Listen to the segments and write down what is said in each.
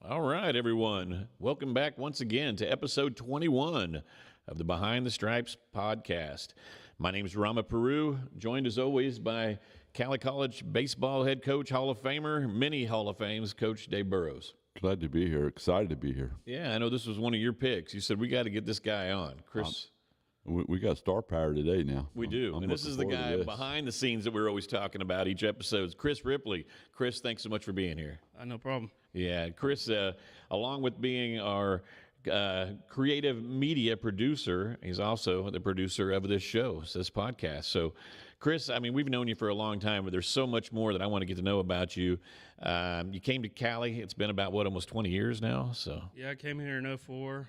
All right, everyone. Welcome back once again to episode 21 of the Behind the Stripes podcast. My name is Rama, Peroo, joined as always by Cowley College baseball head coach, Hall of Famer, many Hall of Fames, Coach Dave Burroughs. Glad to be here. Excited to be here. Yeah, I know this was one of your picks. You said, we got to get this guy on. Kris. We got star power today now. We do. And this is the guy behind the scenes that we're always talking about each episode. Kris Ripley. Kris, thanks so much for being here. No problem. Yeah, Kris, along with being our creative media producer, he's also the producer of this show, this podcast. So, Kris, I mean, we've known you for a long time, but there's so much more that I want to get to know about you. You came to Cowley. It's been about, almost 20 years now? So Yeah, I came here in '04,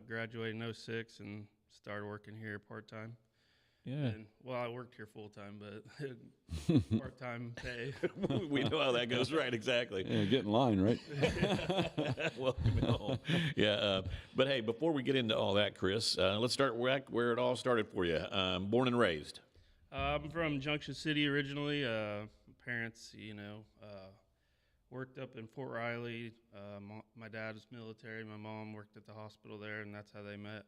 graduated in '06, and started working here part-time. Yeah. And, well, I worked here full-time, but part-time pay. We know how that goes, right? Exactly. Yeah, get in line, right? Welcome home. Yeah, but hey, before we get into all that, Kris, let's start where it all started for you. Born and raised. I'm from Junction City originally. My parents, worked up in Fort Riley. My dad was military. My mom worked at the hospital there, and that's how they met.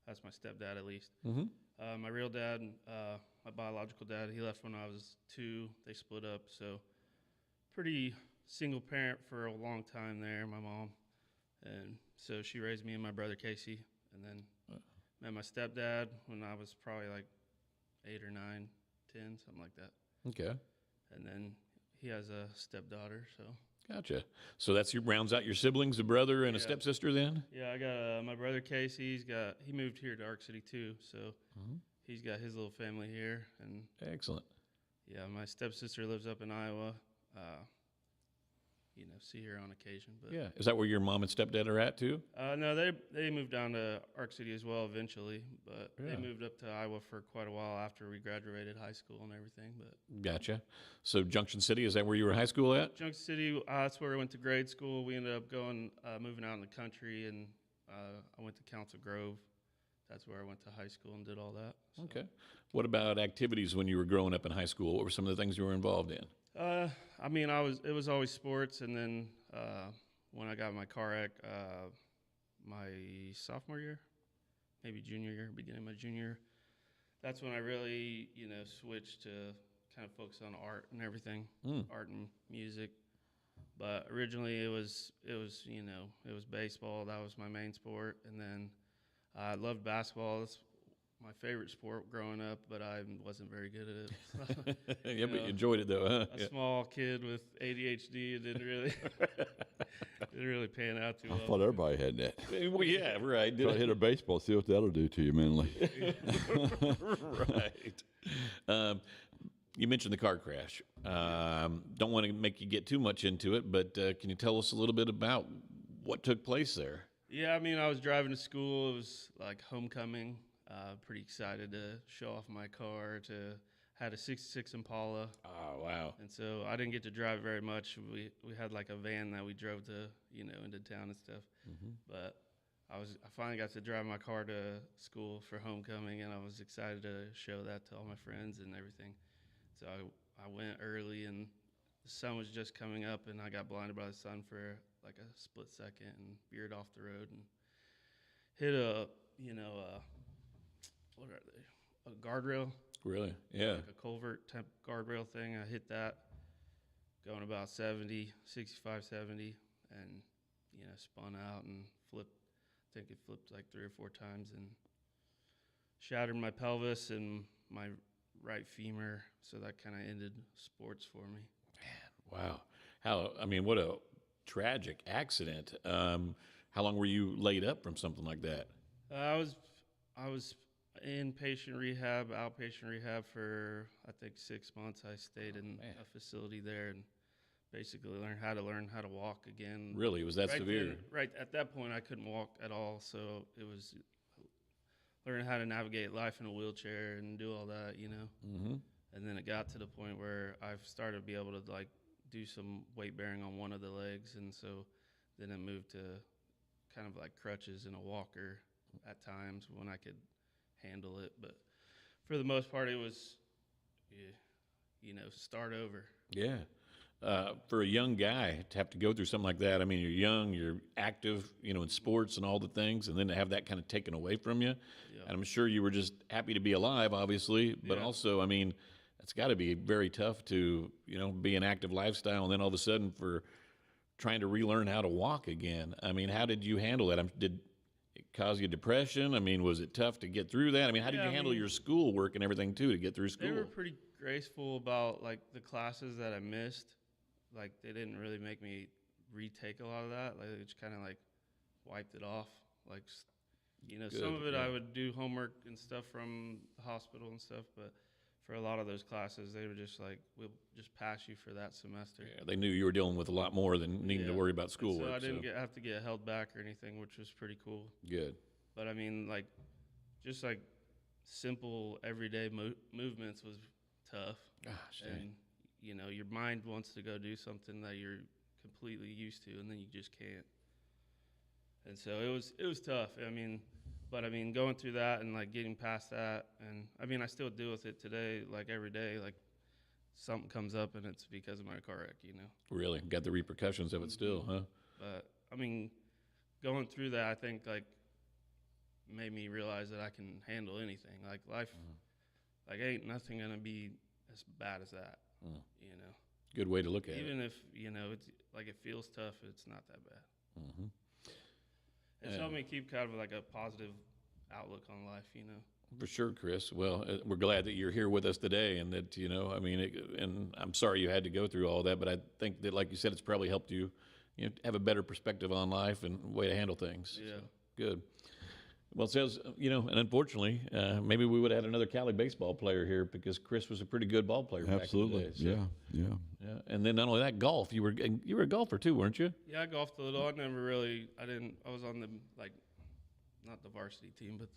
That's my stepdad, at least. Mm-hmm. My real dad, my biological dad, he left when I was 2. They split up, so pretty single parent for a long time there, my mom. And so she raised me and my brother Casey, and then met my stepdad when I was probably like 8 or 9, 10, something like that. Okay. And then he has a stepdaughter, so. Gotcha. So that's rounds out your siblings, a brother and a stepsister then? Yeah, I got my brother Casey. He moved here to Ark City too, so he's got his little family here. And Excellent. yeah, my stepsister lives up in Iowa. See her on occasion. But Yeah. Is that where your mom and stepdad are at too? no, they moved down to Ark City as well eventually, but Yeah. they moved up to Iowa for quite a while after we graduated high school and everything. But Gotcha. So Junction City, is that where you were in high school at? Junction City, that's where I went to grade school. We ended up moving out in the country, and I went to Council Grove. That's where I went to high school and did all that. So. Okay. What about activities when you were growing up in high school? What were some of the things you were involved in? It was always sports, and then when I got my car wreck, my sophomore year, maybe junior year, beginning of my junior year, that's when I really, switched to kind of focus on art and everything, art and music. But originally it was baseball. That was my main sport, and then I loved basketball. That's my favorite sport growing up, but I wasn't very good at it. But you enjoyed it though, huh? A small kid with ADHD, it didn't really pan out too well. I thought everybody had that. Well, yeah, right. Try to hit a baseball, see what that'll do to you mentally. Right. You mentioned the car crash. Don't want to make you get too much into it, but can you tell us a little bit about what took place there? Yeah, I was driving to school. It was like homecoming. Pretty excited to show off my car. Had a '66 Impala. Oh, wow. And so I didn't get to drive very much. We had like a van that we drove to, into town and stuff. Mm-hmm. But I finally got to drive my car to school for homecoming, and I was excited to show that to all my friends and everything. So I went early, and the sun was just coming up, and I got blinded by the sun for like a split second and veered off the road and hit what are they? A guardrail. Really? Yeah. Like a culvert type guardrail thing. I hit that going about 65, 70, and, spun out and flipped. I think it flipped like 3 or 4 times and shattered my pelvis and my right femur. So that kind of ended sports for me. Man, wow. What a tragic accident. How long were you laid up from something like that? I was outpatient rehab for I think 6 months. I stayed in a facility there and basically learned how to walk again. Really? Was that severe? Right at that point, I couldn't walk at all. So it was learning how to navigate life in a wheelchair and do all that, Mm-hmm. And then it got to the point where I've started to be able to like do some weight bearing on one of the legs, and so then it moved to kind of like crutches and a walker at times when I could handle it. But for the most part, it was, start over. Yeah. For a young guy to have to go through something like that, I mean, you're young, you're active, in sports and all the things, and then to have that kind of taken away from you. Yeah. And I'm sure you were just happy to be alive, obviously, but Yeah. also, I mean, it's got to be very tough to, be an active lifestyle, and then all of a sudden for trying to relearn how to walk again. I mean, how did you handle that? Did it cause you depression? I mean, was it tough to get through that? I mean, how did Yeah, you I handle mean, your schoolwork and everything too to get through They were school? pretty graceful about like the classes that I missed. Like they didn't really make me retake a lot of that. Like they just kind of like wiped it off. Like some of it yeah. I would do homework and stuff from the hospital and stuff, but for a lot of those classes, they were just like, we'll just pass you for that semester. Yeah, they knew you were dealing with a lot more than needing to Yeah. worry about And schoolwork. so I didn't have to get held back or anything, which was pretty cool. Good. But I mean, like, just like simple everyday movements was tough. Gosh, And your mind wants to go do something that you're completely used to, and then you just can't. And so it was tough. But going through that and like getting past that, and I mean I still deal with it today, like every day. Like something comes up, and it's because of my car wreck. really got the repercussions of it still, huh? But I mean, going through that, I think like made me realize that I can handle anything. Like life, like ain't nothing gonna be as bad as that. Good way to look at it. Even if it's like it feels tough, it's not that bad. Mm-hmm. It's helped me keep kind of like a positive outlook on life. For sure, Chris. Well, we're glad that you're here with us today, and that and I'm sorry you had to go through all that, but I think that, like you said, it's probably helped you, have a better perspective on life and way to handle things. Yeah. So, good. Well, it says, and unfortunately, maybe we would have had another Cowley baseball player here because Chris was a pretty good ball player Absolutely. back in the day. Yeah. Yeah. And then not only that, golf. You were a golfer too, weren't you? Yeah, I golfed a little. I was on the not the varsity team, but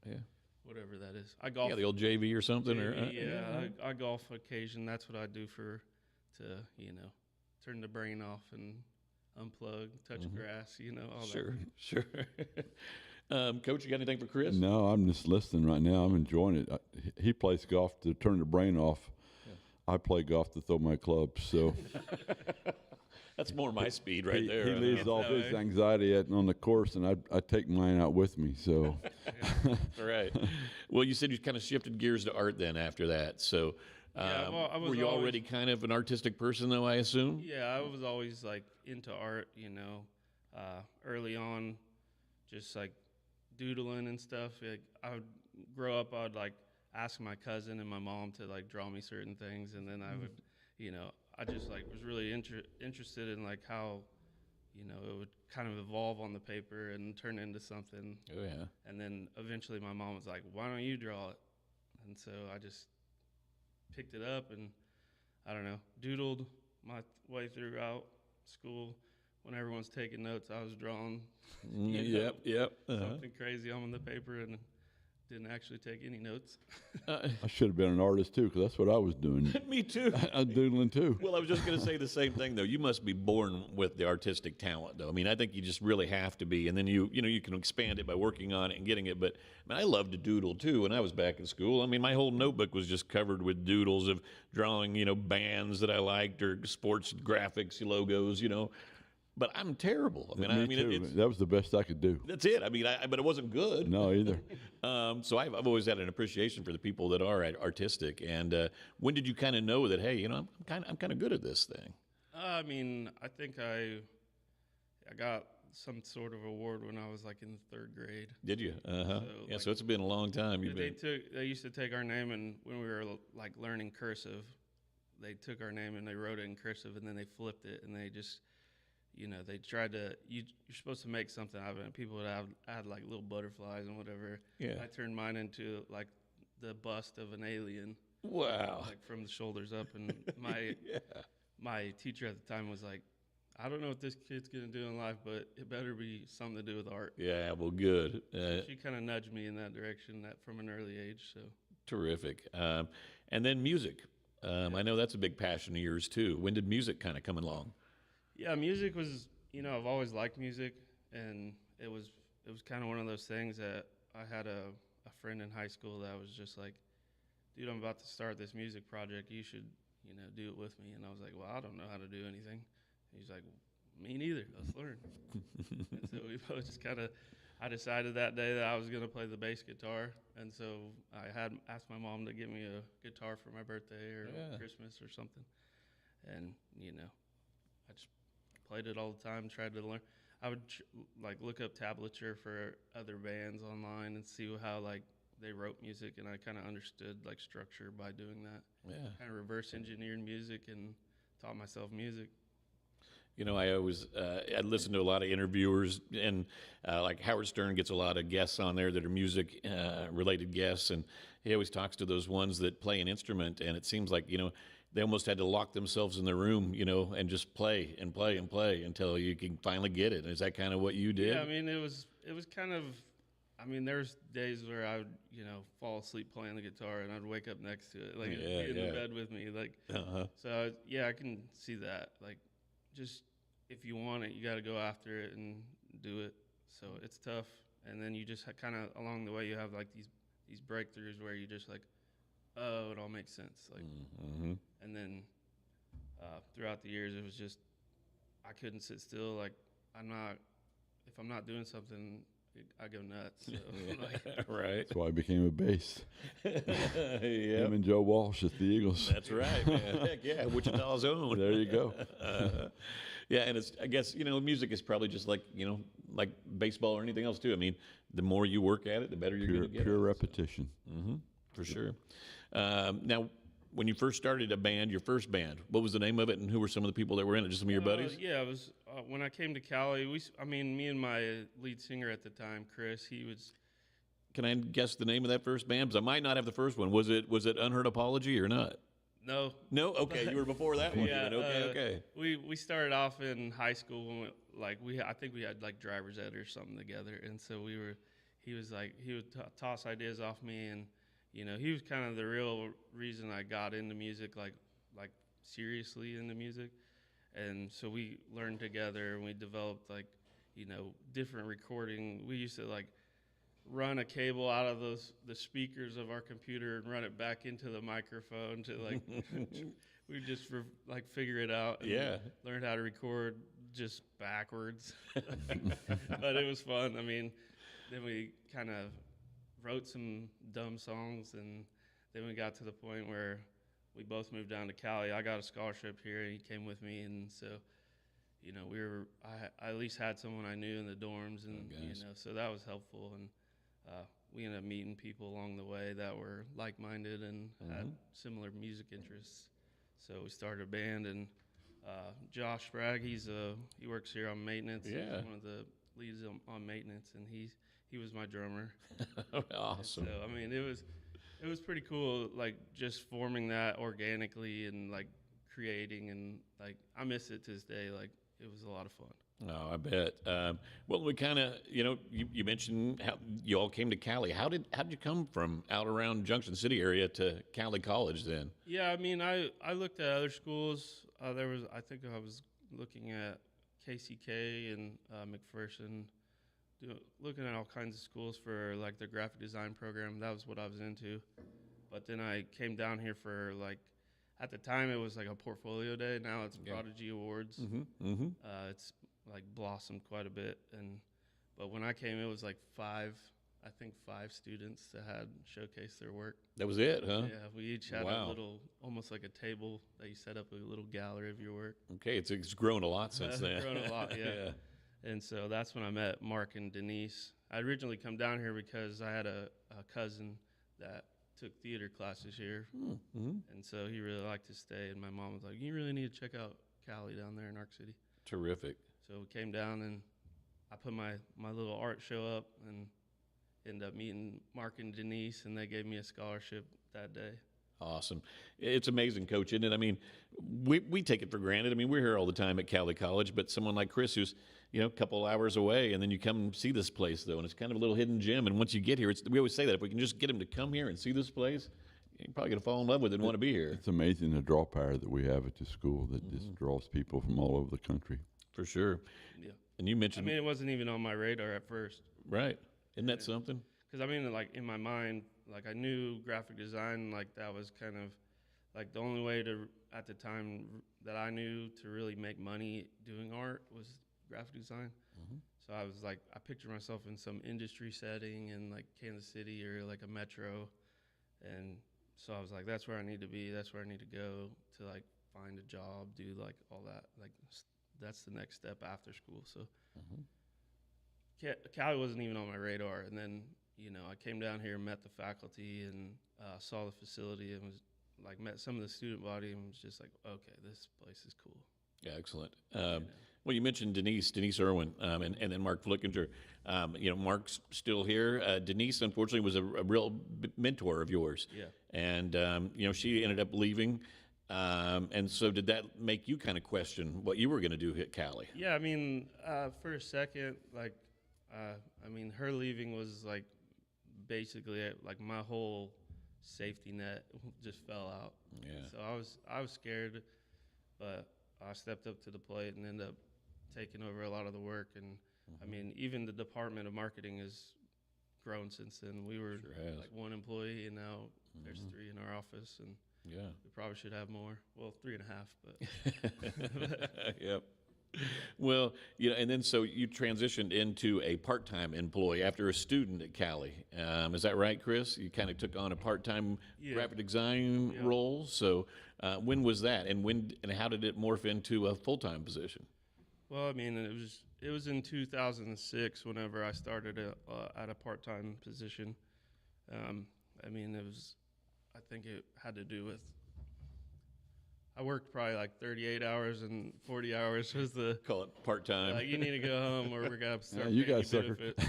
Yeah. whatever that is. I golf. Yeah, the old JV or something. I golf occasion. That's what I do to turn the brain off and unplug, touch grass, all that. Sure. Coach, you got anything for Chris? No, I'm just listening right now. I'm enjoying it. He plays golf to turn the brain off. I play golf to throw my clubs. So That's more my speed right there. He leaves all that his way. anxiety on the course, and I take mine out with me. So All right. Well, you said you kind of shifted gears to art then after that. So Yeah, well, I was were you always- already kind of an artistic person, though, I assume? Yeah, I was always like into art, early on, just like doodling and stuff. Like I would grow up, I would like ask my cousin and my mom to like draw me certain things, and then I would, I just like was really interested in like how, it would kind of evolve on the paper and turn into something. Oh, yeah. And then eventually my mom was like, "Why don't you draw it?" And so I just picked it up and I don't know, doodled my way throughout school. When everyone's taking notes, I was drawing Yep. something crazy on the paper and didn't actually take any notes. I should have been an artist too, because that's what I was doing. Me too. I was doodling too. Well, I was just going to say the same thing, though. You must be born with the artistic talent, though. I mean, I think you just really have to be, and then you can expand it by working on it and getting it. But I mean, I loved to doodle too when I was back in school. I mean, my whole notebook was just covered with doodles of drawing, bands that I liked or sports graphics, logos, But I'm terrible. Me too. That was the best I could do. That's it. I mean, but it wasn't good. No, either. So I've always had an appreciation for the people that are artistic. And when did you kind of know that, hey, I'm kind of good at this thing? I mean, I think I got some sort of award when I was like in third grade. Did you? So, Yeah. like, So it's been a long time. They used to take our name, and when we were like learning cursive, they took our name and they wrote it in cursive, and then they flipped it, and they just they tried to, you're supposed to make something out of it, and people would add like little butterflies and whatever. Yeah. I turned mine into like the bust of an alien, Wow. like from the shoulders up, and my teacher at the time was like, "I don't know what this kid's gonna do in life, but it better be something to do with art." Yeah. Well, good. She kind of nudged me in that direction from an early age. So Terrific. And then music. I know that's a big passion of yours too. When did music kind of come along? yeah, music was, I've always liked music, and it was kind of one of those things that I had a friend in high school that was just like, "Dude, I'm about to start this music project. You should do it with me. And I was like, well, I don't know how to do anything. He's like, me neither. Let's learn. And so we both just I decided that day that I was going to play the bass guitar. And so I had asked my mom to get me a guitar for my birthday or Christmas or something. And, I just played it all the time, tried to learn. I would look up tablature for other bands online and see how they wrote music, and I kind of understood structure by doing that. Yeah. Kind of reverse engineered music and taught myself music. I always I listen to a lot of interviewers, and like Howard Stern gets a lot of guests on there that are music related guests, and he always talks to those ones that play an instrument, and it seems like they almost had to lock themselves in the room, and just play and play and play until you can finally get it. Is that kind of what you did? Yeah, I mean, it was kind of. I mean, there's days where I would, fall asleep playing the guitar, and I'd wake up next to it, be in the bed with me, So I can see that. Just if you want it, you got to go after it and do it. So it's tough, and then you just kind of along the way you have these breakthroughs where you just oh, it all makes sense. And then throughout the years, it was just I couldn't sit still. If I'm not doing something, I go nuts. So, right. That's why I became a bass. Him and Joe Walsh at the Eagles. That's right, man. Heck yeah, Wichita's own. There you go. Yeah, and I guess, music is probably just like baseball or anything else too. I mean, the more you work at it, the better you're going to get. Pure repetition. Mm-hmm, for sure. Now, when you first started a band, your first band, what was the name of it, and who were some of the people that were in it? Just some of your buddies? Yeah, it was when I came to Cowley. Me and my lead singer at the time, Chris, he was. Can I guess the name of that first band? Because I might not have the first one. Was it Unheard Apology or not? No. No? Okay, you were before that one. Yeah. Okay. We started off in high school when I think we had driver's ed or something together, and so he would toss ideas off me, and he was kind of the real reason I got into music, like seriously into music, and so we learned together and we developed different recording. We used to run a cable out of the speakers of our computer and run it back into the microphone to we just figure it out and learn how to record just backwards. But it was fun. I mean, then we kind of wrote some dumb songs, and then we got to the point where we both moved down to Cali. I got a scholarship here, and he came with me, and so I at least had someone I knew in the dorms, and so that was helpful. And we ended up meeting people along the way that were like-minded and had similar music interests. So we started a band, and Josh Spragg, he works here on maintenance. Yeah. He's one of the leads on maintenance, and he was my drummer. Awesome. So I mean, it was pretty cool, just forming that organically and creating, and I miss it to this day. It was a lot of fun. Oh, I bet. Well, we kind of, you mentioned how you all came to Cali. How did you come from out around Junction City area to Cowley College then? Yeah, I mean, I looked at other schools. I think I was looking at KCK and McPherson, looking at all kinds of schools for the graphic design program. That was what I was into. But then I came down here for at the time it was a portfolio day. Now it's Prodigy Awards. Mm-hmm. It's blossomed quite a bit, but when I came, it was five students that had showcased their work. That was it, huh? Yeah, we each had a little, almost like a table that you set up a little gallery of your work. Okay, it's grown a lot since then. It's grown a lot, yeah. And so that's when I met Mark and Denise. I'd originally come down here because I had a cousin that took theater classes here, and so he really liked to stay. And my mom was like, "You really need to check out Cowley down there in Arc City." Terrific. So we came down, and I put my little art show up, and ended up meeting Mark and Denise, and they gave me a scholarship that day. Awesome. It's amazing, Coach, isn't it? I mean, we take it for granted. I mean, we're here all the time at Cowley College, but someone like Kris, who's a couple hours away, and then you come and see this place, though, and it's kind of a little hidden gem. And once you get here, we always say that if we can just get them to come here and see this place, you're probably going to fall in love with it and want to be here. It's amazing the draw power that we have at the school that just draws people from all over the country. For sure. Yeah. And you mentioned... I mean, it wasn't even on my radar at first. Right. Isn't that something? Because, I mean, in my mind, I knew graphic design, that was kind of, the only way to at the time that I knew to really make money doing art was graphic design. So I was like, I pictured myself in some industry setting in like Kansas City or like a metro. And so I was like, that's where I need to be. That's where I need to go to like find a job, do like all that. Like that's the next step after school. So Cali wasn't even on my radar. And then, you know, I came down here and met the faculty and saw the facility and was like, met some of the student body and was just like, okay, this place is cool. Yeah, excellent. Well, you mentioned Denise Irwin, and then Mark Flickinger. You know, Mark's still here. Denise, unfortunately, was a real mentor of yours. Yeah. And, you know, she ended up leaving. And so did that make you kind of question what you were going to do at Cowley? Yeah, I mean, for a second, like, I mean, her leaving was like basically like my whole safety net just fell out. Yeah. So I was scared, but I stepped up to the plate and ended up taking over a lot of the work. And I mean, even the Department of Marketing has grown since then. We were like one employee, and now there's 3 in our office, and yeah, we probably should have more. Well, 3.5, but yep. Well, you know, and then so you transitioned into a part-time employee after a student at Cowley. Is that right, Kris? You kind of took on a part-time graphic design role. So when was that, and how did it morph into a full-time position? Well, I mean, it was in 2006 whenever I started at a part-time position. I mean, I think it had to do with, I worked probably like 38 hours, and 40 hours was the Call it part-time. you need to go home, or we're gonna start you paying guys sucker. benefits.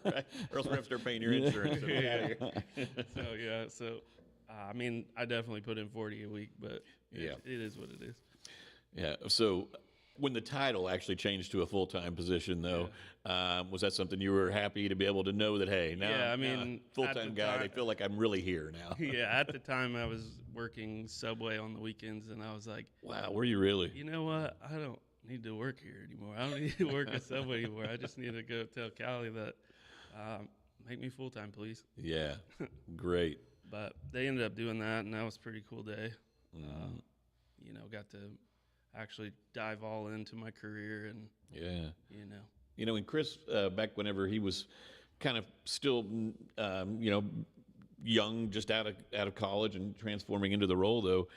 Right. Or else we have to start paying your insurance. So I mean, I definitely put in 40 a week, but it is what it is. Yeah. So when the title actually changed to a full-time position, though, was that something you were happy to be able to know that, hey, now I mean, full-time guy, I feel like I'm really here now? Yeah, at the time I was working Subway on the weekends, and I was like, wow, were you really? You know what? I don't need to work here anymore. I don't need to work at Subway anymore. I just need to go tell Cowley that, make me full-time, please. Yeah, great. But they ended up doing that, and that was a pretty cool day. You know, got to actually dive all into my career, and you know, and Kris, back whenever he was kind of still, you know, young, just out of college and transforming into the role, though,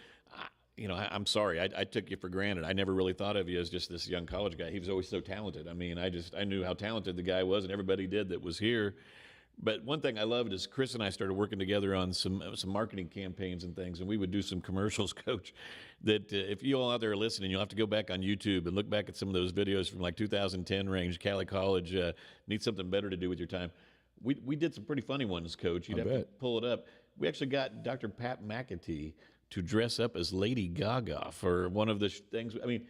you know, I'm sorry, I took you for granted. I never really thought of you as just this young college guy. He was always so talented. I mean, I knew how talented the guy was, and everybody did that was here. But one thing I loved is Kris and I started working together on some marketing campaigns and things, and we would do some commercials, Coach, that if you all out there are listening, you'll have to go back on YouTube and look back at some of those videos from like 2010 range. Cowley College needs something better to do with your time. We did some pretty funny ones, Coach. You'd have to pull it up. We actually got Dr. Pat McAtee to dress up as Lady Gaga for one of the things. I mean,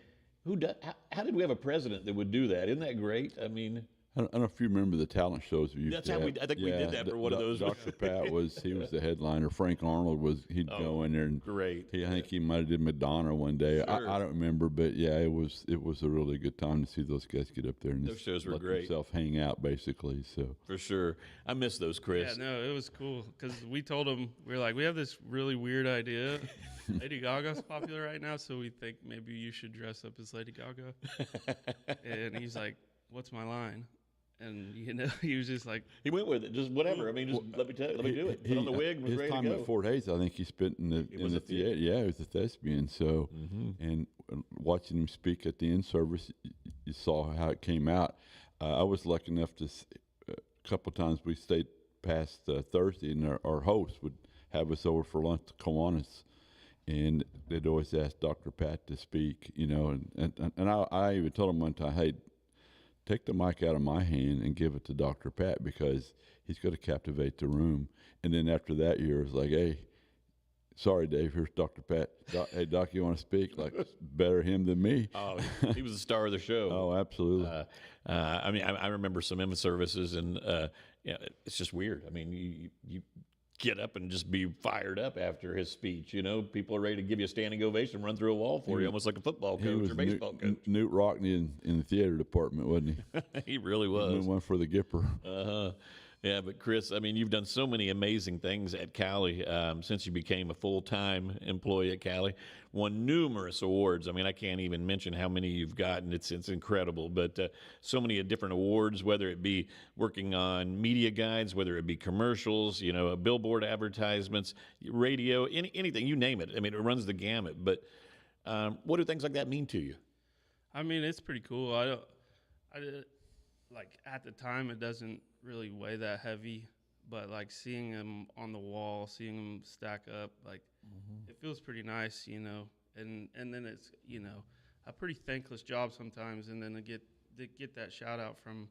how did we have a president that would do that? Isn't that great? I mean, I don't know if you remember the talent shows we used that's to how have. I think we did that for one of those. Dr. Pat was the headliner. Frank Arnold he'd go in there, and great. I think he might have did Madonna one day. Sure. I don't remember, but yeah, it was a really good time to see those guys get up there and those shows were let great. themselves hang out basically. So For sure, I miss those, Kris. Yeah, no, it was cool because we told him, we were like, we have this really weird idea. Lady Gaga's popular right now, so we think maybe you should dress up as Lady Gaga. And he's like, what's my line? And, you know, he was just like... He went with it, just whatever. I mean, just let me do it. Put on the wig and was ready to go. His time at Fort Hayes, I think he spent in the theater. Yeah, he was a thespian. So, and watching him speak at the end service, you saw how it came out. I was lucky enough to, a couple of times we stayed past Thursday, and our host would have us over for lunch to Kiwanis. And they'd always ask Dr. Pat to speak, you know. And I even told him one time, hey, take the mic out of my hand and give it to Dr. Pat because he's going to captivate the room. And then after that year, it was like, hey, sorry, Dave, here's Dr. Pat. Hey, Doc, you want to speak? Like, better him than me. Oh, he was the star of the show. Oh, absolutely. I mean, I remember some Emma services, and it's just weird. I mean, you get up and just be fired up after his speech. You know, people are ready to give you a standing ovation, run through a wall for you, almost like a football coach or baseball coach. Newt Rockney in the theater department, wasn't he? He really was. One for the Gipper. Yeah, but Kris, I mean, you've done so many amazing things at Cowley since you became a full-time employee at Cowley. Won numerous awards. I mean, I can't even mention how many you've gotten. It's incredible. But so many different awards, whether it be working on media guides, whether it be commercials, billboard advertisements, radio, anything, you name it. I mean, it runs the gamut. But what do things like that mean to you? I mean, it's pretty cool. Like at the time, it doesn't really weigh that heavy, but like seeing them on the wall, seeing them stack up, like it feels pretty nice, And then it's a pretty thankless job sometimes, and then to get that shout out from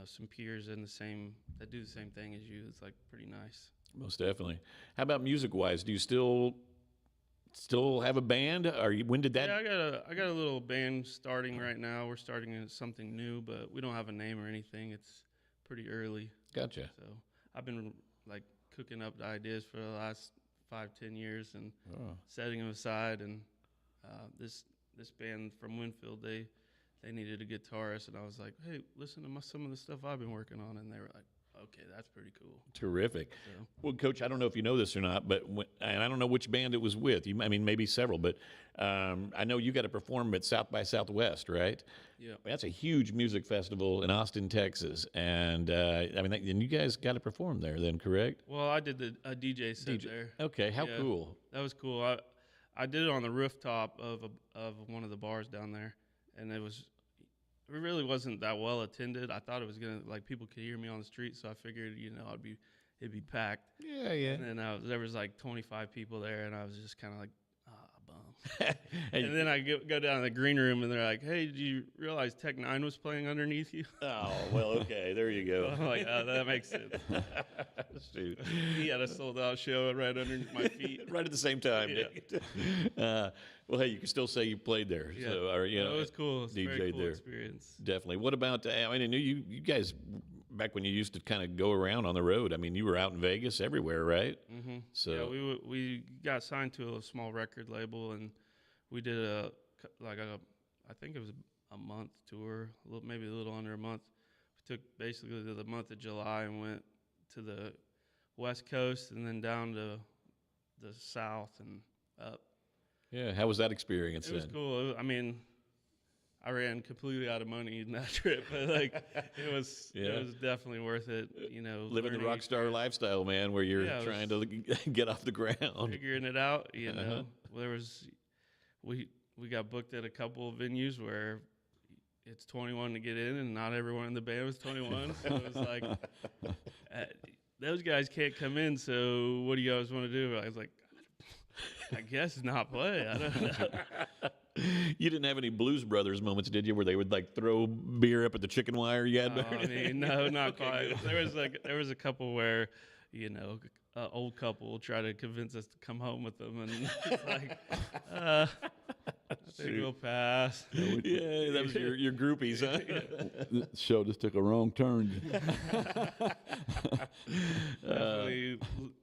some peers that do the same thing as you, it's like pretty nice. Most definitely. How about music-wise? Do you still have a band? When did that? Yeah, I got a little band starting right now. We're starting something new, but we don't have a name or anything. It's pretty early. Gotcha. So I've been like cooking up the ideas for the last 5-10 years and setting them aside. And this band from Winfield, they needed a guitarist, and I was like, hey, listen to some of the stuff I've been working on, and they were like, okay, that's pretty cool. Terrific. So. Well, Coach, I don't know if you know this or not, but and I don't know which band it was with. I mean, maybe several, but I know you got to perform at South by Southwest, right? Yeah. That's a huge music festival in Austin, Texas, and and you guys got to perform there, then, correct? Well, I did a DJ set there. Okay, how cool. That was cool. I did it on the rooftop of one of the bars down there, and it really wasn't that well attended. I thought it was gonna people could hear me on the street, so I figured it'd be packed. Yeah. And then there was like 25 people there, and I was just kind of like, bum. And then I go down to the green room, and they're like, hey, did you realize Tech 9 was playing underneath you? Oh, well, okay, there you go. I'm like, oh, that makes sense. Dude. He had a sold-out show right underneath my feet. Right at the same time. Yeah. Well, hey, you can still say you played there. Yeah. So, it was cool. It was a very DJ'd cool there. experience. Definitely. What about, I knew you guys, back when you used to kind of go around on the road, I mean, you were out in Vegas everywhere, right? Mm-hmm. So yeah, we got signed to a small record label, and we did I think it was a month tour, maybe a little under a month. We took basically the month of July and went to the West Coast and then down to the South and up. Yeah, how was that experience It then? was cool. I mean, I ran completely out of money in that trip, but it was definitely worth it. Living the rock star lifestyle, man, where you're trying to get off the ground, figuring it out. We got booked at a couple of venues where it's 21 to get in, and not everyone in the band was 21. So it was like, those guys can't come in. So what do you guys want to do? I was like, I guess not play. I don't know. You didn't have any Blues Brothers moments, did you, where they would throw beer up at the chicken wire you had? I mean, no, not quite. There was a couple where, an old couple tried to convince us to come home with them, and it's like, I think we'll pass. Yeah, that was your groupies, huh? The show just took a wrong turn. Definitely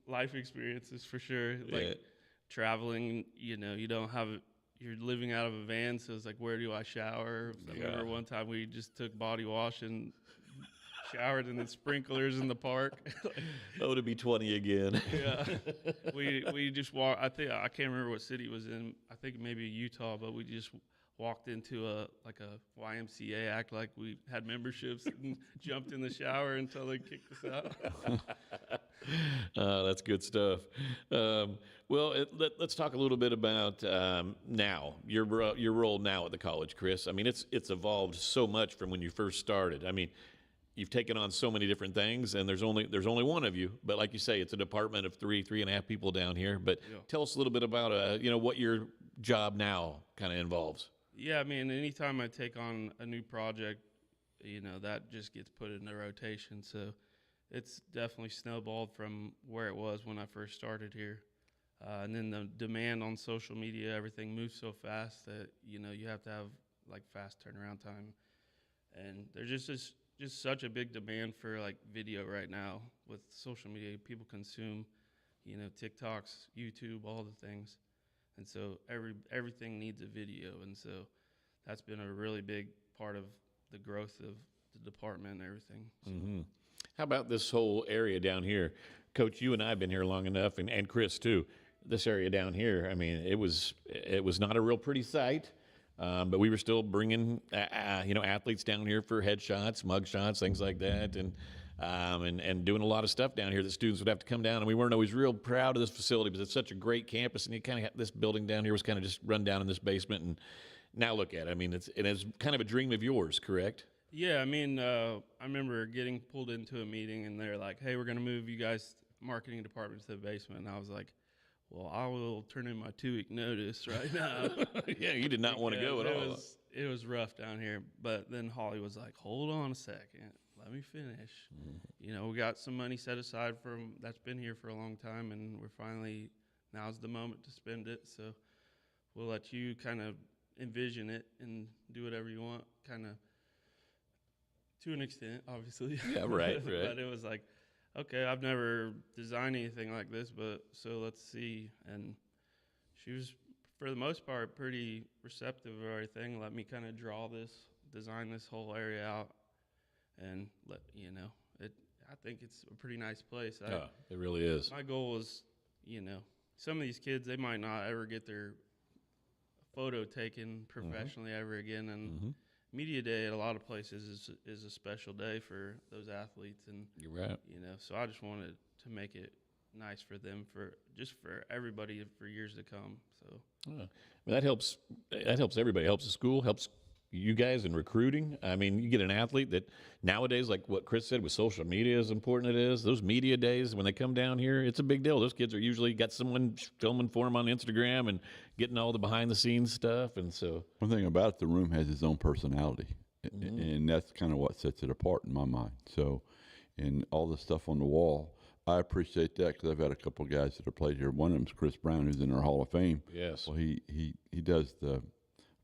life experiences for sure. Traveling, you don't have you're living out of a van, so it's like, where do I shower? I remember one time we just took body wash and showered in the sprinklers in the park. To be 20 again. Yeah, we just walked. I can't remember what city it was in. I think maybe Utah, but we just walked into a YMCA, act like we had memberships, and jumped in the shower until they kicked us out. That's good stuff. Let's talk a little bit about now your role now at the college, Kris. I mean, it's evolved so much from when you first started. I mean, you've taken on so many different things, and there's only one of you. But like you say, it's a department of 3.5 people down here. But tell us a little bit about what your job now kind of involves. Yeah, I mean, anytime I take on a new project, that just gets put into rotation. So it's definitely snowballed from where it was when I first started here. And then the demand on social media, everything moves so fast that, you have to have fast turnaround time. And there's just such a big demand for video right now with social media. People consume, TikToks, YouTube, all the things. And so everything needs a video. And so that's been a really big part of the growth of the department and everything. So. Mm-hmm. How about this whole area down here? Coach, you and I have been here long enough, and Kris too. This area down here, I mean, it was not a real pretty sight, but we were still bringing athletes down here for headshots, mug shots, things like that, and doing a lot of stuff down here that students would have to come down. And we weren't always real proud of this facility because it's such a great campus, and you kind of this building down here was kind of just run down in this basement. And now look at it. I mean, it's kind of a dream of yours, correct? Yeah, I mean, I remember getting pulled into a meeting, and they're like, "Hey, we're going to move you guys' marketing department to the basement." And I was like, "Well, I will turn in my 2-week notice right now." Yeah, you did not want to go at all. It was rough down here. But then Holly was like, "Hold on a second, let me finish." Mm-hmm. We got some money set aside that's been here for a long time, and we're finally, now's the moment to spend it. So we'll let you kind of envision it and do whatever you want, kind of. To an extent, obviously. Yeah, right. But it was like, okay, I've never designed anything like this, but so let's see. And she was, for the most part, pretty receptive of everything. Let me kind of design this whole area out, and I think it's a pretty nice place. It really is. My goal was, some of these kids, they might not ever get their photo taken professionally ever again, and Media Day at a lot of places is a special day for those athletes, and you're right. So I just wanted to make it nice for them, for everybody for years to come. So that helps. That helps everybody. Helps the school. Helps you guys in recruiting. I mean, you get an athlete that nowadays, like what Kris said, with social media, as important it is. Those media days when they come down here, it's a big deal. Those kids are usually got someone filming for them on Instagram and getting all the behind the scenes stuff. And so one thing about it, the room has its own personality, and that's kind of what sets it apart in my mind. So, and all the stuff on the wall, I appreciate that because I've had a couple of guys that have played here. One of them's Chris Brown, who's in our Hall of Fame. Yes. Well, he does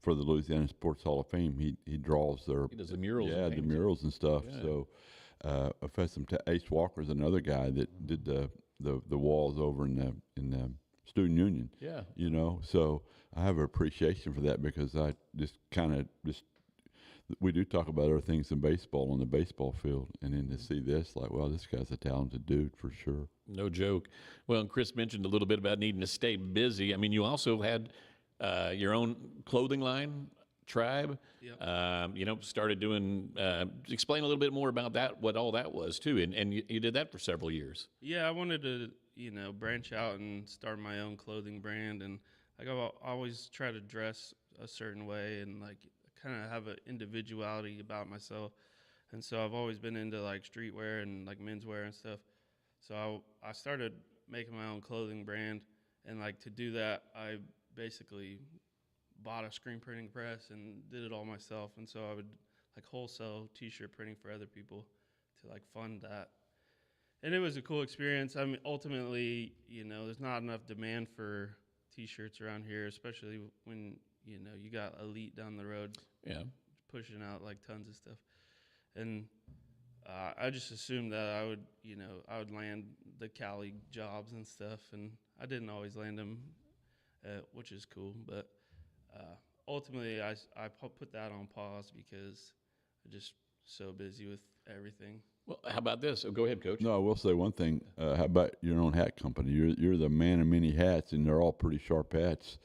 for the Louisiana Sports Hall of Fame, he draws their. He does the murals. Yeah, the murals and stuff. Yeah. So, I've had Ace Walker's another guy that did the walls over in the student union. Yeah. So I have an appreciation for that because I just we do talk about other things in baseball on the baseball field, and then to see this, like, well, this guy's a talented dude for sure. No joke. Well, and Kris mentioned a little bit about needing to stay busy. I mean, you also had your own clothing line, Tribe. Yep. Started doing. Explain a little bit more about that, what all that was too, and you did that for several years. Yeah, I wanted to branch out and start my own clothing brand, and like I always try to dress a certain way and like kind of have an individuality about myself, and so I've always been into like streetwear and like menswear and stuff. So I started making my own clothing brand, and like to do that, I basically bought a screen printing press and did it all myself. And so I would like wholesale t-shirt printing for other people to like fund that. And it was a cool experience. I mean, ultimately, there's not enough demand for t-shirts around here, especially when, you got Elite down the road. Yeah. Pushing out like tons of stuff. And I just assumed that I would land the Cowley jobs and stuff. And I didn't always land them, which is cool. But ultimately, I put that on pause because I'm just so busy with everything. Well, how about this? Oh, go ahead, Coach. No, I will say one thing. How about your own hat company? You're the man of many hats, and they're all pretty sharp hats.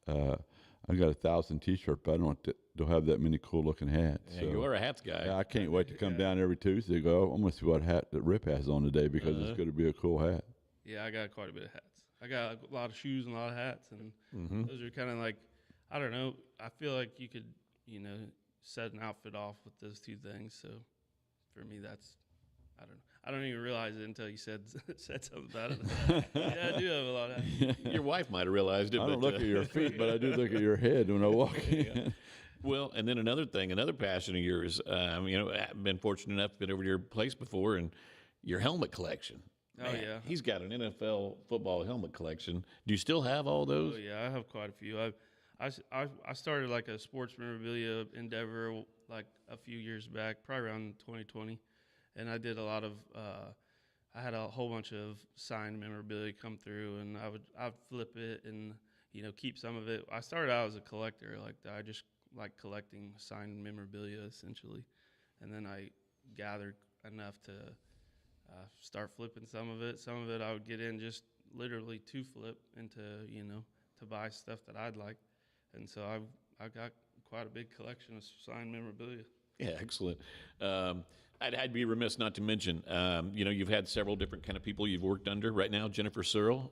I got 1,000 T-shirts, but I don't have that many cool-looking hats. Yeah, so, you are a hats guy. Yeah, I can't wait to come down every Tuesday and go, I'm going to see what hat that Rip has on today because it's going to be a cool hat. Yeah, I got quite a bit of hats. I got a lot of shoes and a lot of hats, and those are kind of like, I don't know, I feel like you could, set an outfit off with those two things. So for me, that's, I don't know. I don't even realize it until you said something about it. Yeah, I do have a lot of hats. Your wife might have realized it. I don't look at your feet, but I do look at your head when I walk in. Yeah. Well, and then another passion of yours, I've been fortunate enough to be over to your place before, and your helmet collection. Man, yeah. He's got an NFL football helmet collection. Do you still have all those? Oh, yeah, I have quite a few. I started like a sports memorabilia endeavor like a few years back, probably around 2020, and I did a lot of. I had a whole bunch of signed memorabilia come through, and I'd flip it and keep some of it. I started out as a collector, like I just like collecting signed memorabilia essentially, and then I gathered enough to start flipping some of it. Some of it I would get in just literally to flip into, to buy stuff that I'd like. And so I've got quite a big collection of signed memorabilia. Yeah, excellent. I'd be remiss not to mention, you've had several different kind of people you've worked under right now. Jennifer Searle,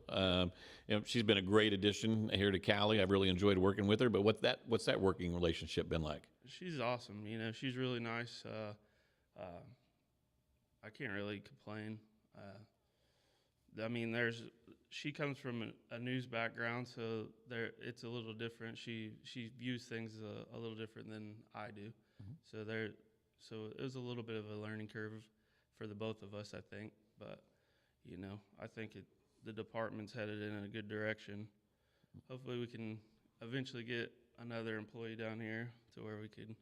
she's been a great addition here to Cowley. I've really enjoyed working with her. But what's that working relationship been like? She's awesome. She's really nice. I can't really complain. She comes from a news background, so it's a little different. She views things a little different than I do. Mm-hmm. So it was a little bit of a learning curve for the both of us, I think. But I think the department's headed in a good direction. Hopefully, we can eventually get another employee down here to where we could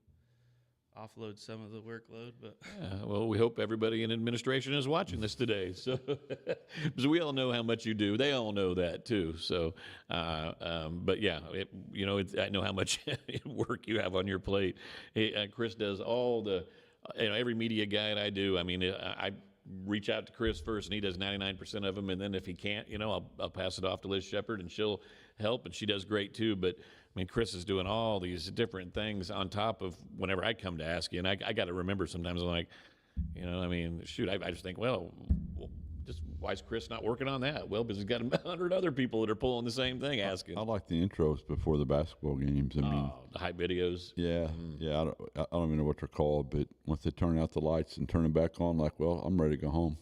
offload some of the workload. But yeah, well, we hope everybody in administration is watching this today. So, because we all know how much you do, they all know that too. So, but yeah, I know how much work you have on your plate. Kris does all the, every media guide I do. I mean, I reach out to Kris first, and he does 99% of them. And then if he can't, I'll pass it off to Liz Shepard, and she'll help, and she does great too. But I mean, Kris is doing all these different things on top of whenever I come to ask you. And I got to remember sometimes, I'm like, I just think, well, just why is Kris not working on that? Well, because he's got 100 other people that are pulling the same thing, asking. I like the intros before the basketball games. I mean, the hype videos. Yeah, yeah. I don't even know what they're called, but once they turn out the lights and turn them back on, like, well, I'm ready to go home.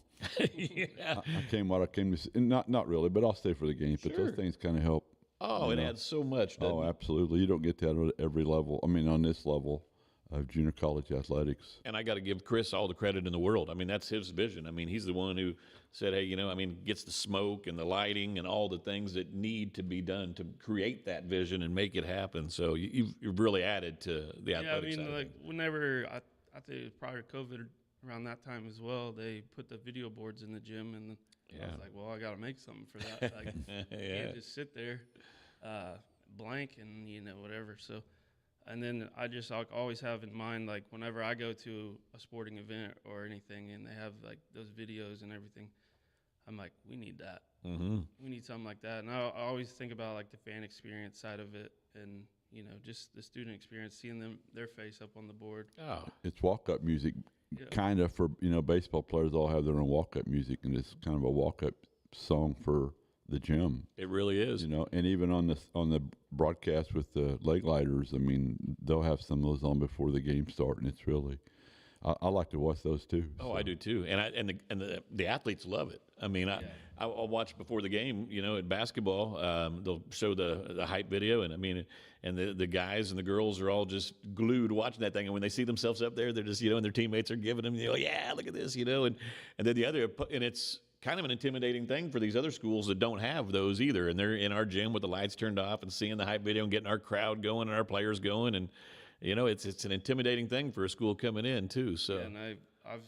Yeah. I came to see, not really, but I'll stay for the games. Sure. But those things kind of help. Oh, it adds so much. Oh, absolutely. You don't get that at every level. I mean, on this level of junior college athletics. And I got to give Kris all the credit in the world. I mean, that's his vision. I mean, he's the one who said, hey, gets the smoke and the lighting and all the things that need to be done to create that vision and make it happen. So you've really added to the athletics. Yeah, I mean, whenever I think prior to COVID, around that time as well, they put the video boards in the gym, and I was like, well, I got to make something for that. Like, you can't just sit there blank and whatever. So, and then I always have in mind, like, whenever I go to a sporting event or anything and they have like those videos and everything, I'm like, we need that. Mm-hmm. We need something like that. And I always think about like the fan experience side of it, and just the student experience, seeing their face up on the board. Oh, it's walk-up music. Yeah. Kind of for, baseball players all have their own walk-up music, and it's kind of a walk-up song for the gym. It really is. And even on the broadcast with the leg lighters, I mean, they'll have some of those on before the game start, and it's really, I like to watch those too. Oh, so. I do too, and the athletes love it. I mean, I'll watch before the game. At basketball, they'll show the hype video, and I mean, and the guys and the girls are all just glued watching that thing. And when they see themselves up there, they're just and their teammates are giving them, yeah, look at this, and then the other, and it's kind of an intimidating thing for these other schools that don't have those either, and they're in our gym with the lights turned off and seeing the hype video and getting our crowd going and our players going, and it's an intimidating thing for a school coming in too. So yeah, and I've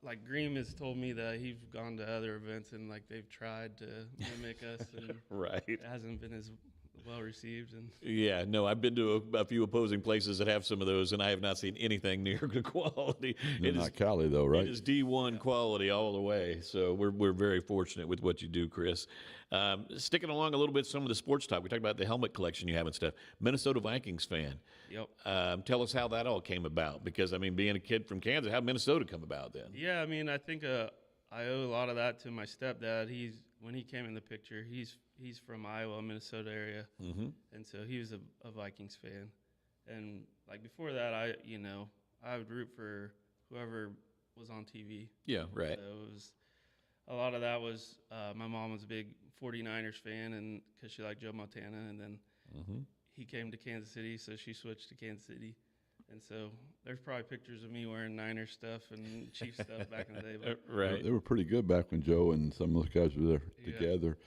like Green has told me that he's gone to other events and like they've tried to mimic us, and right, it hasn't been as well received. And yeah, no, I've been to a few opposing places that have some of those, and I have not seen anything near the quality. It is not Cowley though, right? It is D1 quality all the way. So we're very fortunate with what you do, Kris. Sticking along a little bit, some of the sports talk. We talked about the helmet collection you have and stuff. Minnesota Vikings fan. Yep. Tell us how that all came about, because I mean, being a kid from Kansas, how did Minnesota come about then? Yeah, I mean, I think I owe a lot of that to my stepdad. When he came in the picture, he's from Iowa, Minnesota area, mm-hmm. and so he was a Vikings fan. And like before that, I would root for whoever was on TV. Yeah, right. So it was a lot of that was my mom was a big 49ers fan, and because she liked Joe Montana, and then mm-hmm. he came to Kansas City, so she switched to Kansas City. And so there's probably pictures of me wearing Niners stuff and Chiefs stuff back in the day. But right. They were pretty good back when Joe and some of those guys were there together.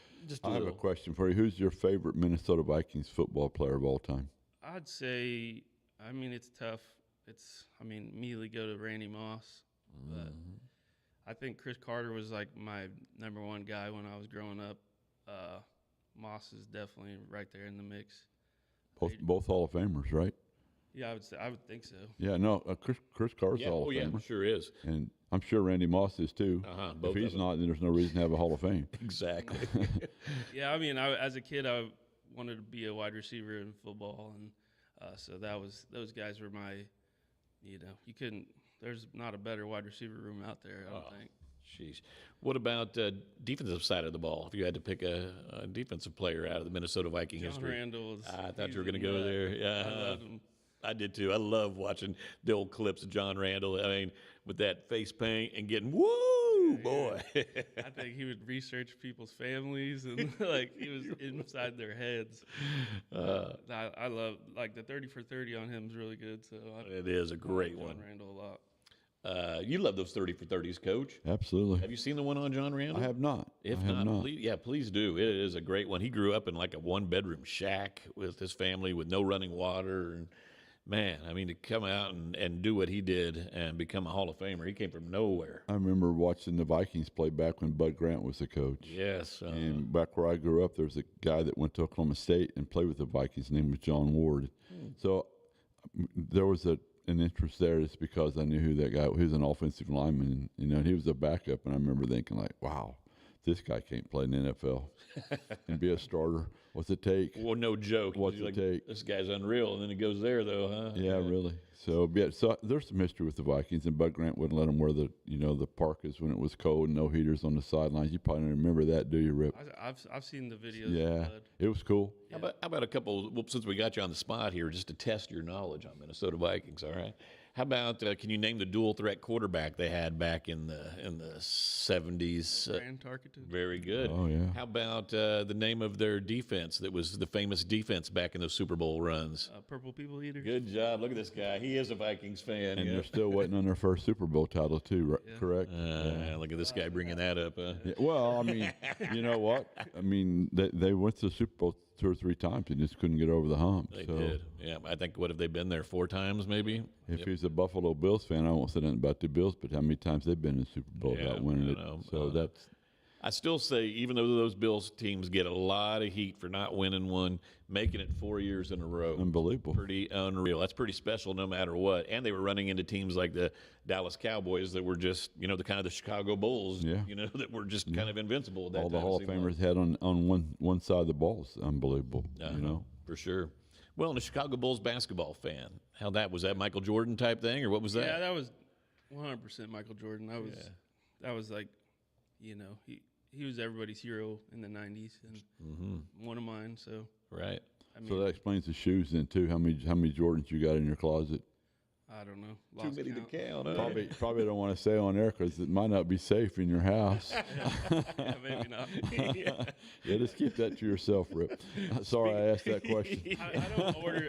I have a question for you. Who's your favorite Minnesota Vikings football player of all time? I'd say, I mean, it's tough. Immediately go to Randy Moss. Mm-hmm. But I think Chris Carter was like my number one guy when I was growing up. Moss is definitely right there in the mix. Both Hall of Famers, right? Yeah, I would think so. Yeah, no, Chris Carr's Yeah, Hall of Famer. sure is. And I'm sure Randy Moss is too. Both If he's of them. not, then there's no reason to have a Hall of Fame. Exactly. Yeah, I mean, as a kid, I wanted to be a wide receiver in football, and so those guys were my, you couldn't. There's not a better wide receiver room out there, I don't think. Jeez. What about defensive side of the ball? If you had to pick a defensive player out of the Minnesota Viking John history. Randall I thought you were going to go there. Yeah, I loved him. I did too. I love watching the old clips of John Randall. I mean, with that face paint and getting woo, boy. I think he would research people's families and like he was inside their heads. I love like the 30 for 30 on him is really good. So It is a great John one. Randall a lot. You love those 30 for 30s, Coach. Absolutely. Have you seen the one on John Randall? I have not. If I have not, please do. It is a great one. He grew up in like a one-bedroom shack with his family with no running water. And, man, I mean, to come out and do what he did and become a Hall of Famer, he came from nowhere. I remember watching the Vikings play back when Bud Grant was the coach. Yes. And back where I grew up, there was a guy that went to Oklahoma State and played with the Vikings. His name was John Ward. So there was an interest there just because I knew who that guy was. He was an offensive lineman, and he was a backup. And I remember thinking, like, wow, this guy can't play in the NFL and be a starter. What's it take? Well, no joke. What's it take? This guy's unreal. And then he goes there, though, huh? Yeah, really. So there's some history with the Vikings, and Bud Grant wouldn't let them wear the parkas when it was cold and no heaters on the sidelines. You probably don't remember that, do you, Rip? I've seen the videos. Yeah, it was cool. How about a couple, since we got you on the spot here, just to test your knowledge on Minnesota Vikings, all right? How about, can you name the dual threat quarterback they had back in the 70s? Grand Tarkington. Very good. Oh, yeah. How about the name of their defense that was the famous defense back in those Super Bowl runs? Purple People Eaters. Good job. Look at this guy. He is a Vikings fan. And they're still waiting on their first Super Bowl title too, right? Correct? Look at this guy bringing that up. Yeah, well, I mean, you know what? I mean, they went to the Super Bowl 2 or 3 times and just couldn't get over the hump. They did. Yeah, I think, what have they been there, 4 times maybe? If he's a Buffalo Bills fan, I won't say nothing about the Bills, but how many times they've been in the Super Bowl without winning it. So that's. I still say, even though those Bills teams get a lot of heat for not winning one, making it 4 years in a row. Unbelievable. Pretty unreal. That's pretty special no matter what. And they were running into teams like the Dallas Cowboys that were just, the kind of the Chicago Bulls, that were just kind of invincible at that all time. the Hall of Famers had on one side of the balls. Unbelievable. For sure. Well, and a Chicago Bulls basketball fan, was that Michael Jordan type thing, or what was that? Yeah, that was 100% Michael Jordan. That was like, he was everybody's hero in the 90s and one of mine. So right. I mean, So that explains the shoes then too. How many Jordans you got in your closet? I don't know. Too Lost many count. to count. Huh? Probably don't want to say on air because it might not be safe in your house. Yeah, maybe not. Yeah, just keep that to yourself, Rip. Sorry I asked that question.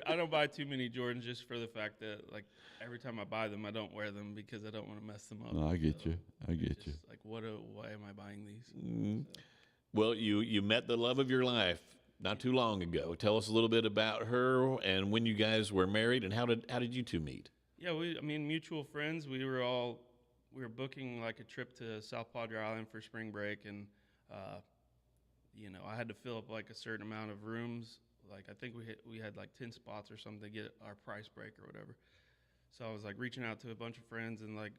I don't buy too many Jordans just for the fact that like every time I buy them, I don't wear them because I don't want to mess them up. No, I get you. Like why am I buying these? Well, you met the love of your life not too long ago. Tell us a little bit about her and when you guys were married, and how did you two meet? Yeah, mutual friends. We were booking like a trip to South Padre Island for spring break, and I had to fill up like a certain amount of rooms. Like I think we had like 10 spots or something to get our price break or whatever. So I was like reaching out to a bunch of friends and like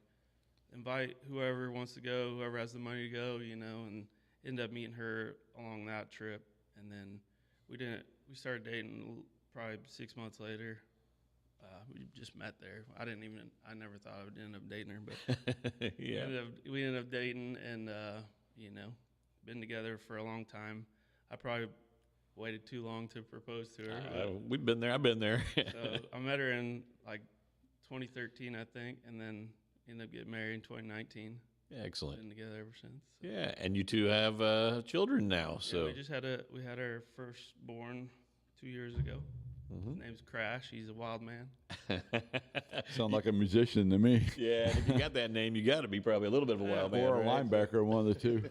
invite whoever wants to go, whoever has the money to go, and end up meeting her along that trip. And then we started dating probably 6 months later. We just met there. I never thought I would end up dating her, but yeah, we ended up dating and, been together for a long time. I probably waited too long to propose to her. We've been there. I've been there. So I met her in like 2013, I think, and then ended up getting married in 2019. Yeah, excellent. Been together ever since. So. Yeah, and you two have children now. So yeah, we had our firstborn 2 years ago. His name's Crash. He's a wild man. Sound like a musician to me. Yeah, and if you got that name, you got to be probably a little bit of a wild man. Or a linebacker, one of the two.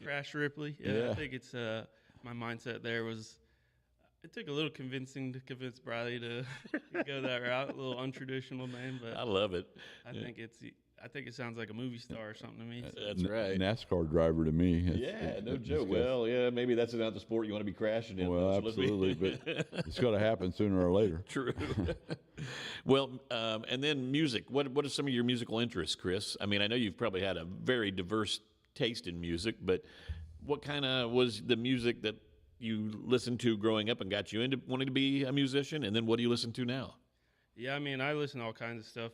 Kris Ripley. Yeah, I think it's my mindset there was. It took a little convincing to convince Bradley to go that route. A little untraditional name, but I love it. I think it's I think it sounds like a movie star or something to me. That's right. NASCAR driver to me. No joke. Well, yeah, maybe that's not the sport you want to be crashing in. Well, though, so let's be- absolutely, but it's going to happen sooner or later. True. Well, and then music. What are some of your musical interests, Kris? I mean, I know you've probably had a very diverse taste in music, but what kind of was the music that you listened to growing up and got you into wanting to be a musician? And then what do you listen to now? Yeah, I mean, I listen to all kinds of stuff.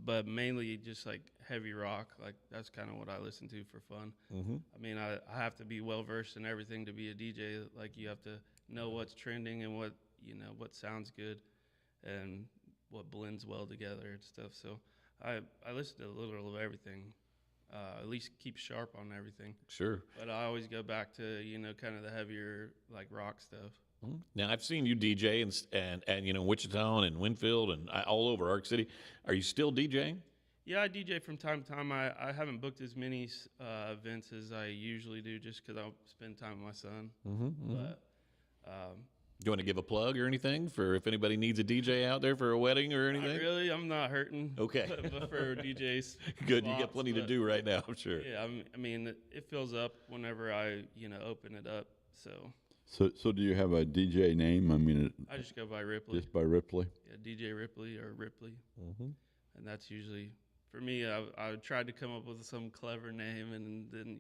But mainly just like heavy rock. Like that's kind of what I listen to for fun. Mm-hmm. I mean, I have to be well versed in everything to be a DJ. Like you have to know what's trending and what sounds good, and what blends well together and stuff. So I listen to a little of everything. At least keep sharp on everything. Sure. But I always go back to kind of the heavier like rock stuff. Now I've seen you DJ and Wichita and Winfield and all over Arc City. Are you still DJing? Yeah, I DJ from time to time. I haven't booked as many events as I usually do, just because I spend time with my son. Mm-hmm. But do you want to give a plug or anything for if anybody needs a DJ out there for a wedding or anything? not really, I'm not hurting. Okay. But for DJs, Good. You got plenty to do right now, I'm sure. Yeah, I mean, it fills up whenever I open it up. So do you have a DJ name? I mean, I just go by Ripley. just by Ripley. Yeah, DJ Ripley or Ripley, Mm-hmm. and that's usually for me. I tried to come up with some clever name, and then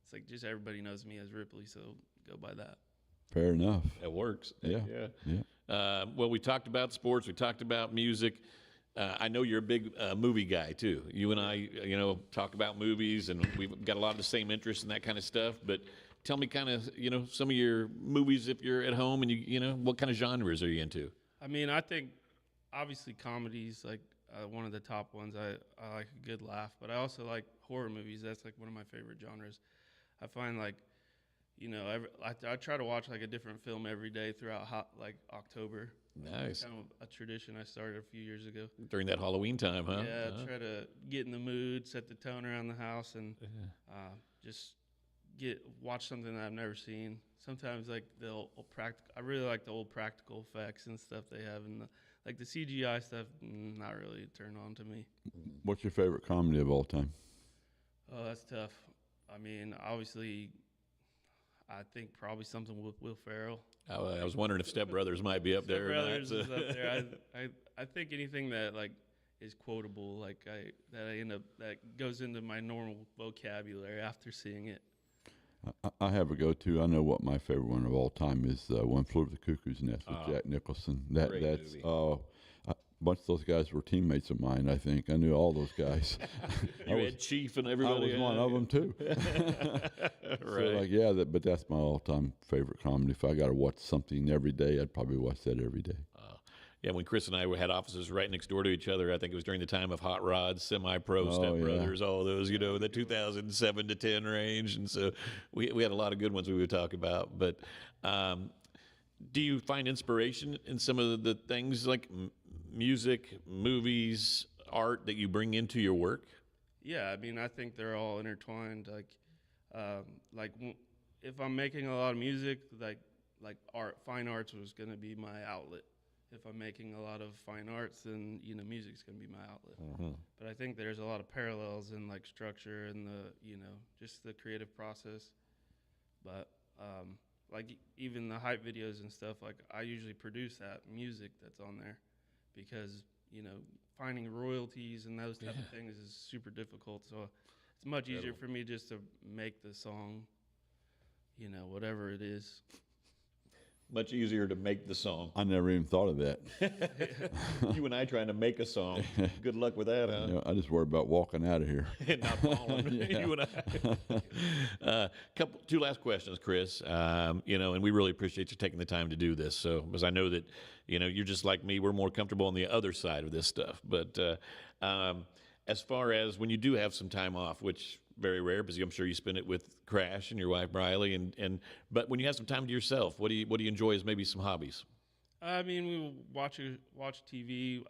it's like just everybody knows me as Ripley, so go by that. Fair enough. It works. Yeah. Well, we talked about sports. We talked about music. I know you're a big movie guy too. You and I, talk about movies, and we've got a lot of the same interests and that kind of stuff. But tell me, kind of, some of your movies if you're at home, and what kind of genres are you into? I mean, I think obviously comedies like one of the top ones. I like a good laugh, but I also like horror movies. That's like one of my favorite genres. I find like I try to watch like a different film every day throughout October. Nice. Kind of a tradition I started a few years ago. During that Halloween time, huh? Yeah, try to get in the mood, set the tone around the house, and just watch something that I've never seen. Sometimes like the old practical. I really like the old practical effects and stuff they have, and the CGI stuff. Not really a turn on to me. What's your favorite comedy of all time? Oh, that's tough. I mean, obviously, I think probably something with Will Ferrell. I was wondering if Step Brothers might be up there. Step or not, Brothers so. is up there. I think anything that is quotable, that goes into my normal vocabulary after seeing it. I have a go-to. I know what my favorite one of all time is. One Flew Over the Cuckoo's Nest with Jack Nicholson. That's movie. A bunch of those guys were teammates of mine. I think I knew all those guys. You had Chief and everybody. I was one of them too. Right. So but that's my all-time favorite comedy. If I got to watch something every day, I'd probably watch that every day. Yeah, when Chris and I had offices right next door to each other, I think it was during the time of Hot Rods, Semi-Pro, Step Brothers, all those, the 2007 to 10 range. And so we had a lot of good ones we would talk about. But do you find inspiration in some of the things like music, movies, art that you bring into your work? Yeah, I mean, I think they're all intertwined. If I'm making a lot of music, like fine arts was going to be my outlet. If I'm making a lot of fine arts, then music's gonna be my outlet. Mm-hmm. But I think there's a lot of parallels in like structure and just the creative process. But even the hype videos and stuff, like I usually produce that music that's on there because finding royalties and those type of things is super difficult. So it's much easier for me just to make the song, whatever it is. Much easier to make the song. I never even thought of that. You and I trying to make a song. Good luck with that, huh? I just worry about walking out of here. And not falling. You and I. Two last questions, Kris. And we really appreciate you taking the time to do this. So, because I know that, you're just like me. We're more comfortable on the other side of this stuff. But as far as when you do have some time off, which very rare, because I'm sure you spend it with Crash and your wife Briley, but when you have some time to yourself, what do you enjoy as maybe some hobbies? I mean, we watch TV,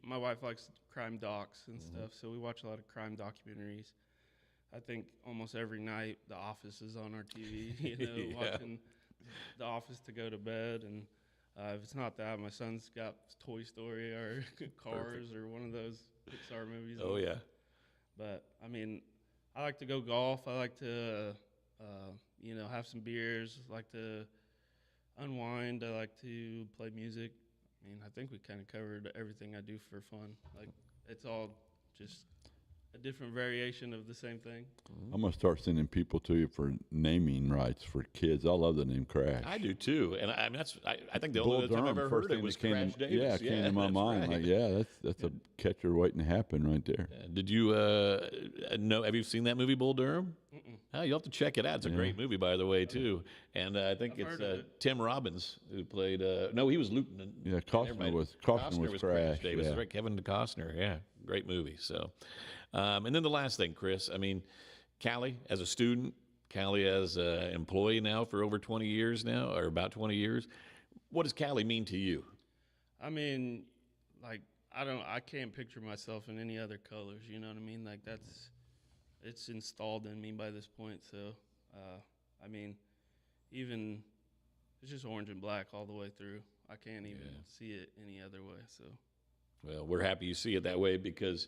my wife likes crime docs and stuff, so we watch a lot of crime documentaries. I think almost every night The Office is on our TV, watching The Office to go to bed, and If it's not that, my son's got Toy Story or Cars or one of those Pixar movies. Oh, yeah. But, I mean, I like to go golf. I like to, have some beers. I like to unwind. I like to play music. I mean, I think we kind of covered everything I do for fun. Like, it's all just a different variation of the same thing. I'm gonna start sending people to you for naming rights for kids. I love the name Crash. I do too, and I mean I think the Bull only time I've Durham, ever first heard it thing was that came Crash to, Davis. Yeah, it came to my that's mind. right. Like, yeah, that's a catcher waiting to happen right there. Did you know? Have you seen that movie Bull Durham? Mm-mm. Oh, you'll have to check it out. It's a great movie, by the way, too. And I think I've heard of it's it. Tim Robbins who played. No, he was Luton. Yeah, Never mind. Costner was Crash. Davis. Yeah. Right, Kevin Costner. Yeah, great movie. So, and then the last thing, Chris. I mean, Cowley as a student, Cowley as an employee now for over 20 years now, or about 20 years. What does Cowley mean to you? I mean, like, I can't picture myself in any other colors, you know what I mean? Like, it's installed in me by this point. So, I mean, even, it's just orange and black all the way through. I can't even see it any other way, so. Well, we're happy you see it that way because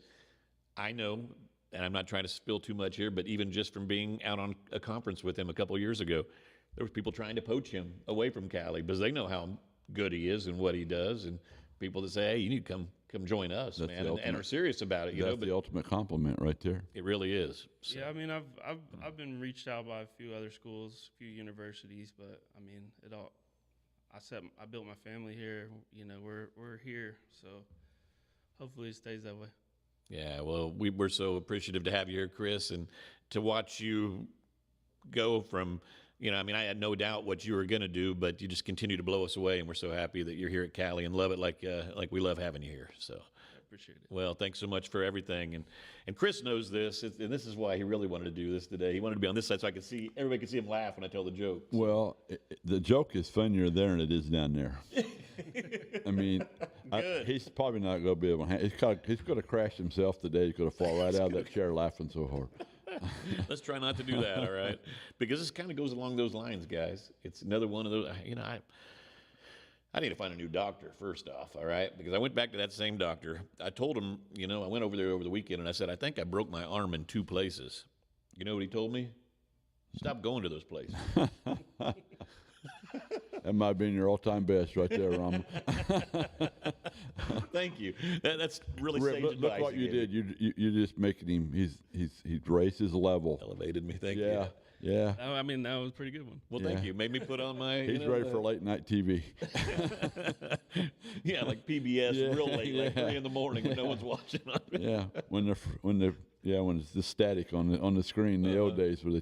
I know, and I'm not trying to spill too much here, but even just from being out on a conference with him a couple of years ago, there was people trying to poach him away from Cowley because they know how good he is and what he does, and people that say, "Hey, you need to come join us, That's man," and are serious about it. That's the ultimate compliment right there. It really is. So. Yeah, I mean, I've been reached out by a few other schools, a few universities, but I mean, I built my family here. You know, we're here, so hopefully it stays that way. Yeah, well, we're so appreciative to have you here, Chris, and to watch you go from. I mean, I had no doubt what you were going to do, but you just continue to blow us away, and we're so happy that you're here at Cowley and love it like we love having you here. So, I appreciate it. Well, thanks so much for everything, and Chris knows this, and this is why he really wanted to do this today. He wanted to be on this side so everybody could see him laugh when I tell the joke. Well, the joke is funnier there than it is down there. I mean, he's probably not going to be able to. He's going to crash himself today. He's going to fall right out of that chair laughing so hard. Let's try not to do that, all right? Because this kind of goes along those lines, guys. It's another one of those, I need to find a new doctor, first off, all right? Because I went back to that same doctor. I told him, I went over there over the weekend, and I said, I think I broke my arm in 2 places. You know what he told me? Stop going to those places. That might have been your all-time best right there, Rama. Thank you. That's really sage advice. Look what you did. You're just making him. He's raised his level. Elevated me. Thank you. Yeah. I mean, that was a pretty good one. Well, thank you. Made me put on my. He's ready for late night TV. Yeah, like PBS, real late, like 3 in the morning when no one's watching. Yeah, when it's the static on the screen. The old days where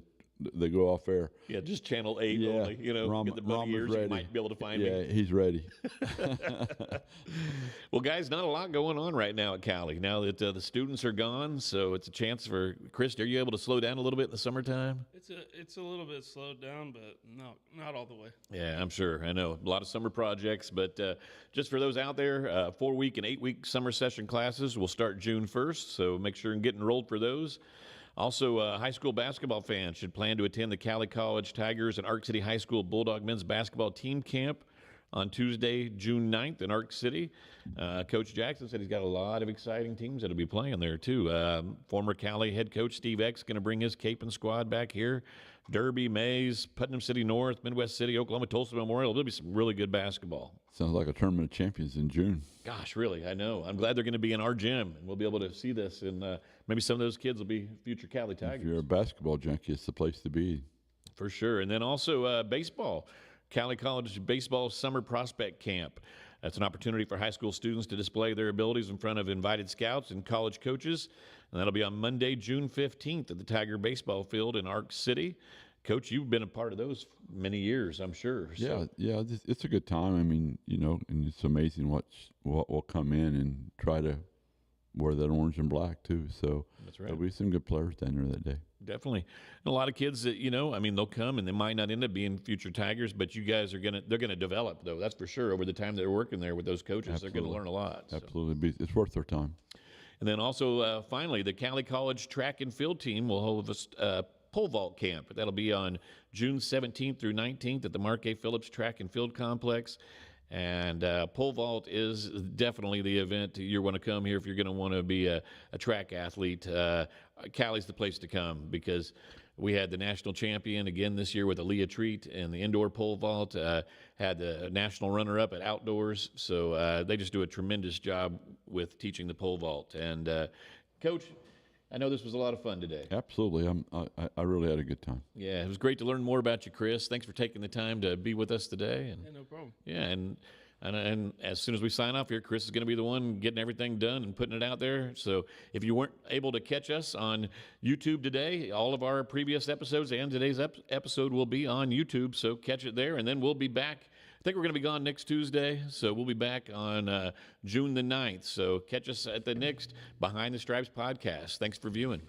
they go off air. Yeah, just channel 8 only. Get the bunny ears. Ready. You might be able to find me. Yeah, he's ready. Well, guys, not a lot going on right now at Cowley. Now that the students are gone, so it's a chance for Chris. Are you able to slow down a little bit in the summertime? It's a little bit slowed down, but no, not all the way. Yeah, I'm sure. I know a lot of summer projects, but just for those out there, 4-week and 8-week summer session classes will start June 1st. So make sure and get enrolled for those. Also, high school basketball fans should plan to attend the Cowley College Tigers and Ark City High School Bulldog men's basketball team camp on Tuesday, June 9th in Ark City. Coach Jackson said he's got a lot of exciting teams that will be playing there, too. Former Cowley head coach Steve Eck's going to bring his Capon squad back here. Derby, Mays, Putnam City North, Midwest City, Oklahoma, Tulsa Memorial. There'll be some really good basketball. Sounds like a tournament of champions in June. Gosh, really, I know. I'm glad they're going to be in our gym, and we'll be able to see this, and maybe some of those kids will be future Cowley Tigers. If you're a basketball junkie, it's the place to be. For sure. And then also baseball. Cowley College Baseball Summer Prospect Camp. That's an opportunity for high school students to display their abilities in front of invited scouts and college coaches. And that'll be on Monday, June 15th at the Tiger Baseball Field in Ark City. Coach, you've been a part of those many years, I'm sure. So. Yeah, it's a good time. I mean, and it's amazing what will come in and try to wear that orange and black too. So that's right. There'll be some good players down there that day. Definitely. And a lot of kids that, they'll come and they might not end up being future Tigers, but you guys they're going to develop, though. That's for sure. Over the time they're working there with those coaches, Absolutely. They're going to learn a lot. Absolutely. It's worth their time. And then also, finally, the Cowley College track and field team will hold a pole vault camp. That'll be on June 17th through 19th at the Mark A. Phillips Track and Field Complex. And pole vault is definitely the event you want to come here if you're going to want to be a track athlete. Cowley's the place to come because we had the national champion again this year with Aaliyah Treat in the indoor pole vault, had the national runner-up at outdoors. So they just do a tremendous job with teaching the pole vault. And, Coach, I know this was a lot of fun today. Absolutely. I really had a good time. Yeah, it was great to learn more about you, Kris. Thanks for taking the time to be with us today. And, Yeah, no problem. yeah, and as soon as we sign off here, Kris is going to be the one getting everything done and putting it out there. So if you weren't able to catch us on YouTube today, all of our previous episodes and today's episode will be on YouTube. So catch it there, and then we'll be back. I think we're going to be gone next Tuesday, so we'll be back on June the 9th. So catch us at the next Behind the Stripes podcast. Thanks for viewing.